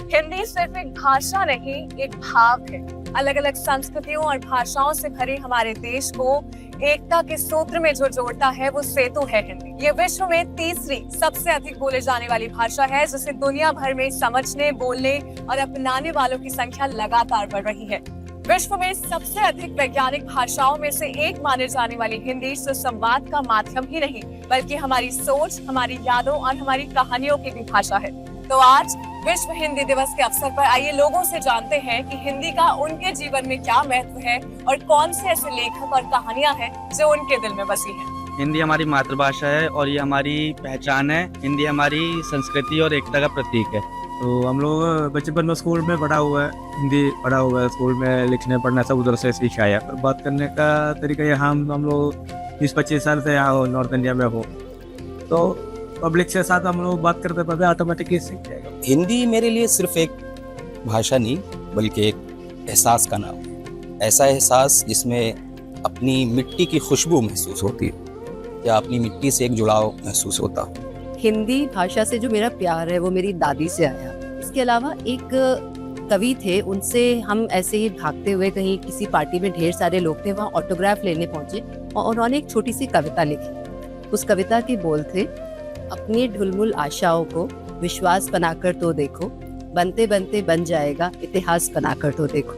हिंदी सिर्फ एक भाषा नहीं, एक भाव है। अलग अलग संस्कृतियों और भाषाओं से भरे हमारे देश को एकता के सूत्र में जो जोड़ता है वो सेतु है हिंदी। ये विश्व में तीसरी सबसे अधिक बोले जाने वाली भाषा है, जिसे दुनिया भर में समझने, बोलने और अपनाने वालों की संख्या लगातार बढ़ रही है। विश्व में सबसे अधिक वैज्ञानिक भाषाओं में से एक माने जाने वाली हिंदी सिर्फ संवाद का माध्यम ही नहीं, बल्कि हमारी सोच, हमारी यादों और हमारी कहानियों की भी भाषा है। तो आज विश्व हिंदी दिवस के अवसर पर आइए लोगों से जानते हैं कि हिंदी का उनके जीवन में क्या महत्व है और कौन से ऐसे लेखक और कहानियां हैं जो उनके दिल में बसी हैं। हिंदी हमारी मातृभाषा है और ये हमारी पहचान है। हिंदी हमारी संस्कृति और एकता का प्रतीक है। तो हम लोग बचपन में स्कूल में पढ़ा हुआ है, हिंदी पढ़ा हुआ है, स्कूल में लिखने पढ़ना सब उधर से सीखा है। और बात करने का तरीका यहाँ हम लोग 20-25 साल से यहाँ हो, नॉर्थ इंडिया में हो, तो पब्लिक के साथ हम लोग बात करते पड़ते ऑटोमेटिकली सीख जाएगा। हिंदी मेरे लिए सिर्फ एक भाषा नहीं बल्कि एक एहसास का नाम। ऐसा एहसास जिसमें अपनी मिट्टी की खुशबू महसूस होती है या अपनी मिट्टी से एक जुड़ाव महसूस होता। हिंदी भाषा से जो मेरा प्यार है वो मेरी दादी से आया। इसके अलावा एक कवि थे, उनसे हम ऐसे ही भागते हुए कहीं किसी पार्टी में ढेर सारे लोग थे, वहाँ ऑटोग्राफ लेने पहुंचे और उन्होंने एक छोटी सी कविता लिखी। उस कविता के बोल थे, अपनी ढुलमुल आशाओं को विश्वास बनाकर तो देखो, बनते बनते बन जाएगा इतिहास बनाकर तो देखो।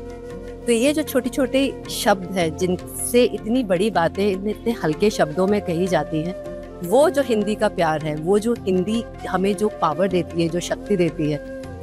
तो ये जो छोटे छोटे शब्द हैं जिनसे इतनी बड़ी बातें इतने हल्के शब्दों में कही जाती हैं, वो जो हिंदी का प्यार है, वो जो हिंदी हमें जो पावर देती है, जो शक्ति देती है,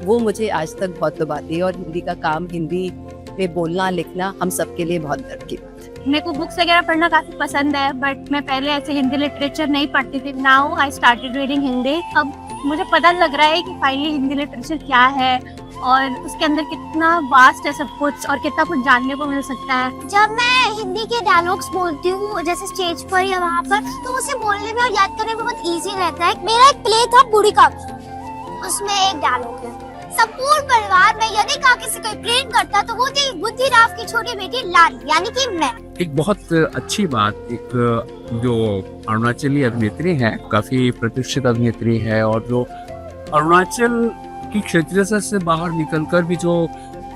वो मुझे आज तक बहुत लुभाती है। और हिंदी का काम, हिंदी में बोलना लिखना हम सबके लिए बहुत गर्व की बात है। मेरे को बुक्स वगैरह पढ़ना काफी पसंद है, बट मैं पहले ऐसे हिंदी लिटरेचर नहीं पढ़ती थी। Now I started reading Hindi. अब मुझे पता लग रहा है कि फाइनली हिंदी लिटरेचर क्या है और उसके अंदर कितना वास्ट है सब कुछ और कितना कुछ जानने को मिल सकता है। जब मैं हिंदी के डायलॉग्स बोलती हूँ जैसे स्टेज पर या वहाँ पर, तो उसे बोलने में और याद करने में बहुत इजी रहता है। मेरा एक प्ले था बूढ़ी काकी, उसमें एक डायलॉग है, संपूर्ण परिवार में यदि काकी से कोई प्रेम करता तो वो थी बुद्धिराव की छोटी बेटी लाली, यानी कि मैं। एक बहुत अच्छी बात, एक जो अरुणाचली अभिनेत्री है, काफी प्रतिष्ठित अभिनेत्री है और जो अरुणाचल की क्षेत्र से बाहर निकलकर भी जो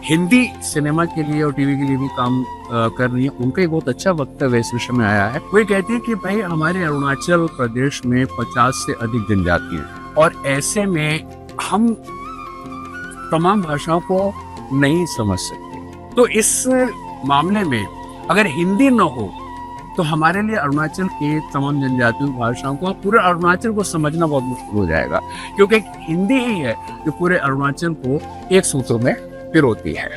हिंदी सिनेमा के लिए और टीवी के लिए भी काम कर रही है, उनका एक बहुत अच्छा वक्तव्य इस विषय में आया है। वो कहते हैं कि भाई हमारे अरुणाचल प्रदेश में 50 से अधिक जनजाति है और ऐसे में हम तमाम भाषाओं को नहीं समझ सकते। तो इस मामले में अगर हिंदी न हो तो हमारे लिए अरुणाचल के तमाम जनजातीय भाषाओं को, पूरे अरुणाचल को समझना बहुत मुश्किल हो जाएगा, क्योंकि हिंदी ही है जो पूरे अरुणाचल को एक सूत्र में पिरोती है।